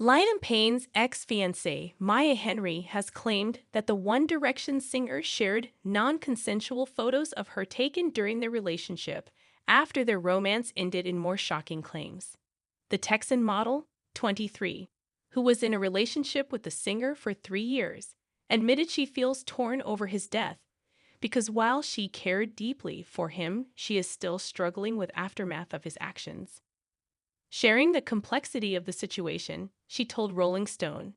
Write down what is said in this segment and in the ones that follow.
Liam Payne's ex-fiancée, Maya Henry, has claimed that the One Direction singer shared non-consensual photos of her taken during their relationship after their romance ended in more shocking claims. The Texan model, 23, who was in a relationship with the singer for 3 years, admitted she feels torn over his death because while she cared deeply for him, she is still struggling with aftermath of his actions. Sharing the complexity of the situation, she told Rolling Stone,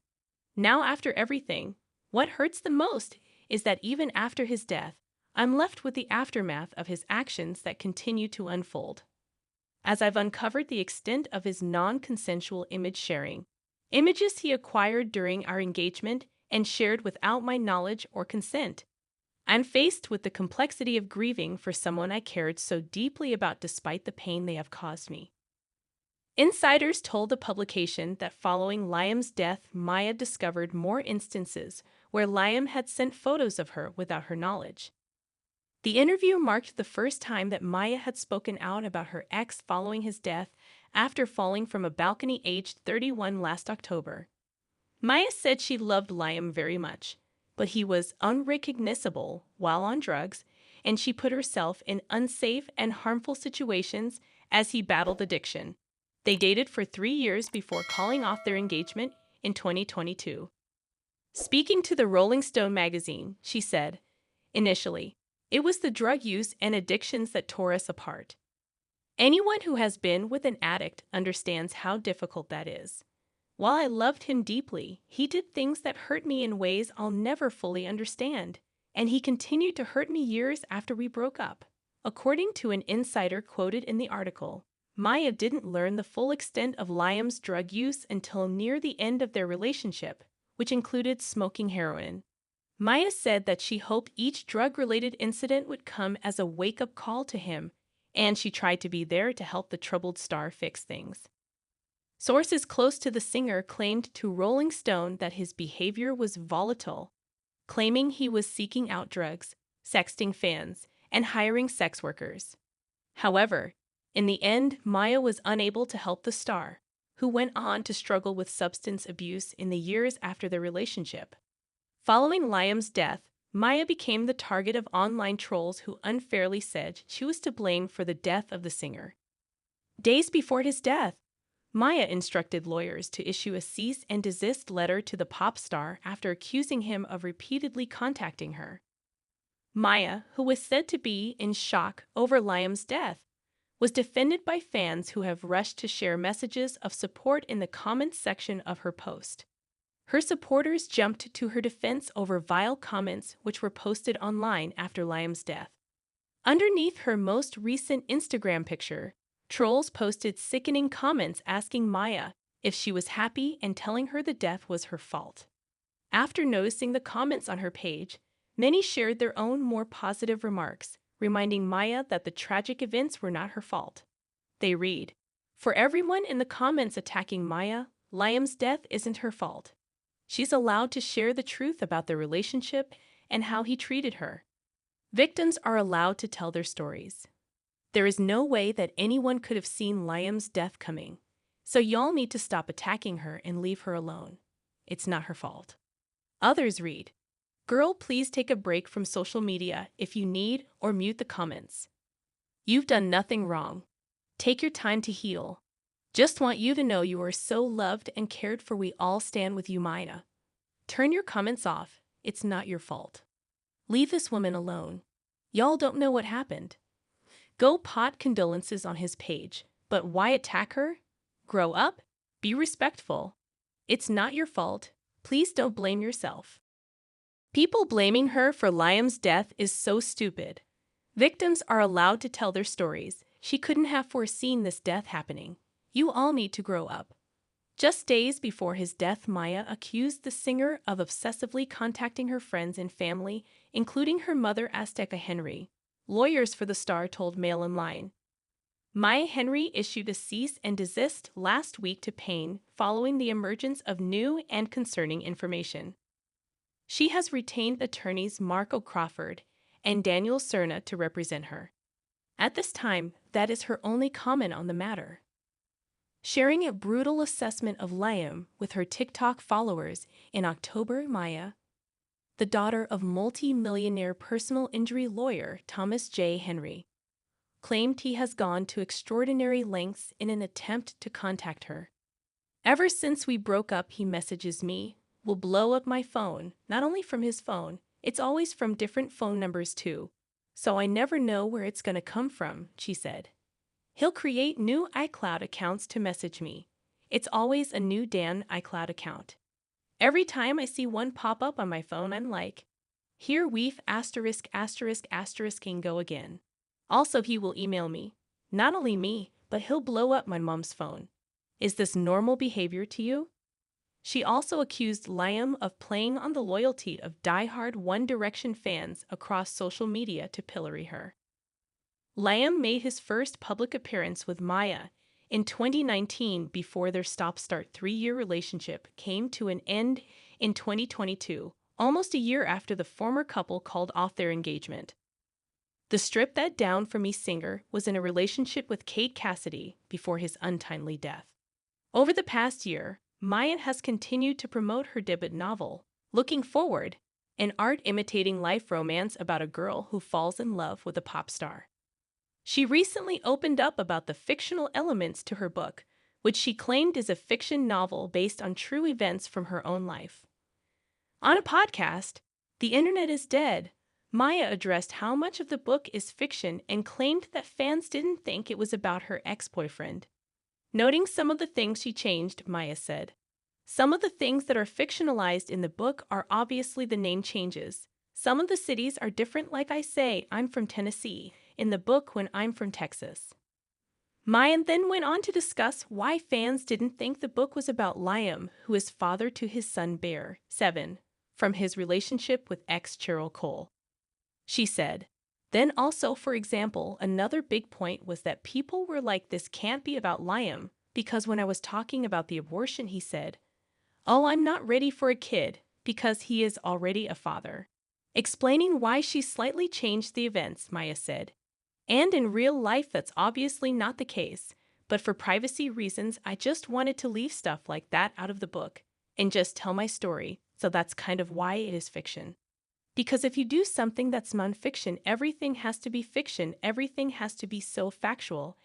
"Now, after everything, what hurts the most is that even after his death, I'm left with the aftermath of his actions that continue to unfold. As I've uncovered the extent of his non-consensual image sharing, images he acquired during our engagement and shared without my knowledge or consent, I'm faced with the complexity of grieving for someone I cared so deeply about despite the pain they have caused me." Insiders told the publication that following Liam's death, Maya discovered more instances where Liam had sent photos of her without her knowledge. The interview marked the first time that Maya had spoken out about her ex following his death after falling from a balcony aged 31 last October. Maya said she loved Liam very much, but he was unrecognizable while on drugs, and she put herself in unsafe and harmful situations as he battled addiction. They dated for 3 years before calling off their engagement in 2022. Speaking to the Rolling Stone magazine, she said, "Initially, it was the drug use and addictions that tore us apart. Anyone who has been with an addict understands how difficult that is. While I loved him deeply, he did things that hurt me in ways I'll never fully understand, and he continued to hurt me years after we broke up." According to an insider quoted in the article, Maya didn't learn the full extent of Liam's drug use until near the end of their relationship, which included smoking heroin. Maya said that she hoped each drug-related incident would come as a wake-up call to him, and she tried to be there to help the troubled star fix things. Sources close to the singer claimed to Rolling Stone that his behavior was volatile, claiming he was seeking out drugs, sexting fans, and hiring sex workers. However, in the end, Maya was unable to help the star, who went on to struggle with substance abuse in the years after their relationship. Following Liam's death, Maya became the target of online trolls who unfairly said she was to blame for the death of the singer. Days before his death, Maya instructed lawyers to issue a cease and desist letter to the pop star after accusing him of repeatedly contacting her. Maya, who was said to be in shock over Liam's death, was defended by fans who have rushed to share messages of support in the comments section of her post. Her supporters jumped to her defense over vile comments which were posted online after Liam's death. Underneath her most recent Instagram picture, trolls posted sickening comments asking Maya if she was happy and telling her the death was her fault. After noticing the comments on her page, many shared their own more positive remarks, reminding Maya that the tragic events were not her fault. They read, "For everyone in the comments attacking Maya, Liam's death isn't her fault. She's allowed to share the truth about their relationship and how he treated her. Victims are allowed to tell their stories. There is no way that anyone could have seen Liam's death coming, so y'all need to stop attacking her and leave her alone. It's not her fault." Others read, "Girl, please take a break from social media if you need, or mute the comments. You've done nothing wrong. Take your time to heal. Just want you to know you are so loved and cared for. We all stand with you, Maya. Turn your comments off. It's not your fault. Leave this woman alone. Y'all don't know what happened." Go pot condolences on his page, but why attack her? Grow up. Be respectful. It's not your fault. Please don't blame yourself. People blaming her for Liam's death is so stupid. Victims are allowed to tell their stories. She couldn't have foreseen this death happening. You all need to grow up. Just days before his death, Maya accused the singer of obsessively contacting her friends and family, including her mother, Azteca Henry. Lawyers for the star told Mail Online. Maya Henry issued a cease and desist last week to Payne following the emergence of new and concerning information. She has retained attorneys Marco Crawford and Daniel Cerna to represent her. At this time, that is her only comment on the matter. Sharing a brutal assessment of Liam with her TikTok followers in October, Maya, the daughter of multi-millionaire personal injury lawyer Thomas J. Henry, claimed he has gone to extraordinary lengths in an attempt to contact her. Ever since we broke up, he messages me, will blow up my phone, not only from his phone, it's always from different phone numbers too. So I never know where it's going to come from, she said. He'll create new iCloud accounts to message me. It's always a new Dan iCloud account. Every time I see one pop up on my phone, I'm like, here we've *****ing go again. Also, he will email me. Not only me, but he'll blow up my mom's phone. Is this normal behavior to you? She also accused Liam of playing on the loyalty of die-hard One Direction fans across social media to pillory her. Liam made his first public appearance with Maya in 2019 before their stop-start 3-year relationship came to an end in 2022, almost a year after the former couple called off their engagement. The Strip That Down For Me singer was in a relationship with Kate Cassidy before his untimely death. Over the past year, Maya has continued to promote her debut novel, Looking Forward, an art-imitating life romance about a girl who falls in love with a pop star. She recently opened up about the fictional elements to her book, which she claimed is a fiction novel based on true events from her own life. On a podcast, The Internet is Dead, Maya addressed how much of the book is fiction and claimed that fans didn't think it was about her ex-boyfriend. Noting some of the things she changed, Maya said, "Some of the things that are fictionalized in the book are obviously the name changes. Some of the cities are different, like I say, I'm from Tennessee, in the book when I'm from Texas." Maya then went on to discuss why fans didn't think the book was about Liam, who is father to his son Bear, 7, from his relationship with ex-Cheryl Cole. She said, then also, for example, another big point was that people were like, this can't be about Liam, because when I was talking about the abortion, he said, oh, I'm not ready for a kid, because he is already a father. Explaining why she slightly changed the events, Maya said, and in real life that's obviously not the case, but for privacy reasons I just wanted to leave stuff like that out of the book, and just tell my story, so that's kind of why it is fiction. Because if you do something that's nonfiction, everything has to be fiction, everything has to be so factual,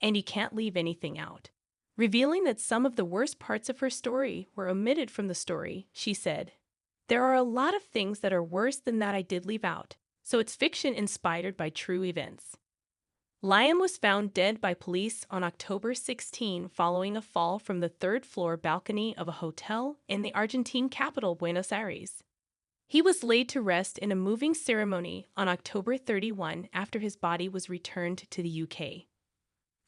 and you can't leave anything out. Revealing that some of the worst parts of her story were omitted from the story, she said, there are a lot of things that are worse than that I did leave out, so it's fiction inspired by true events. Liam was found dead by police on October 16 following a fall from the third-floor balcony of a hotel in the Argentine capital, Buenos Aires. He was laid to rest in a moving ceremony on October 31 after his body was returned to the UK.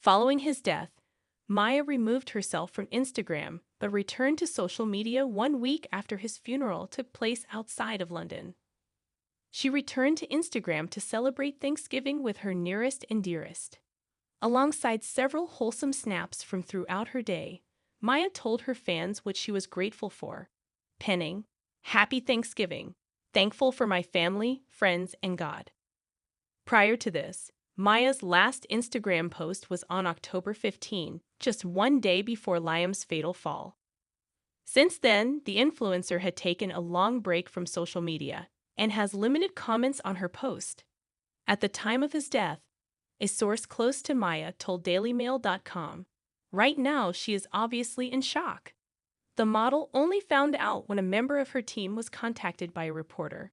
Following his death, Maya removed herself from Instagram but returned to social media 1 week after his funeral took place outside of London. She returned to Instagram to celebrate Thanksgiving with her nearest and dearest. Alongside several wholesome snaps from throughout her day, Maya told her fans what she was grateful for, penning, "Happy Thanksgiving, thankful for my family, friends, and God." Prior to this, Maya's last Instagram post was on October 15, just 1 day before Liam's fatal fall. Since then, the influencer had taken a long break from social media and has limited comments on her post. At the time of his death, a source close to Maya told DailyMail.com, right now she is obviously in shock. The model only found out when a member of her team was contacted by a reporter.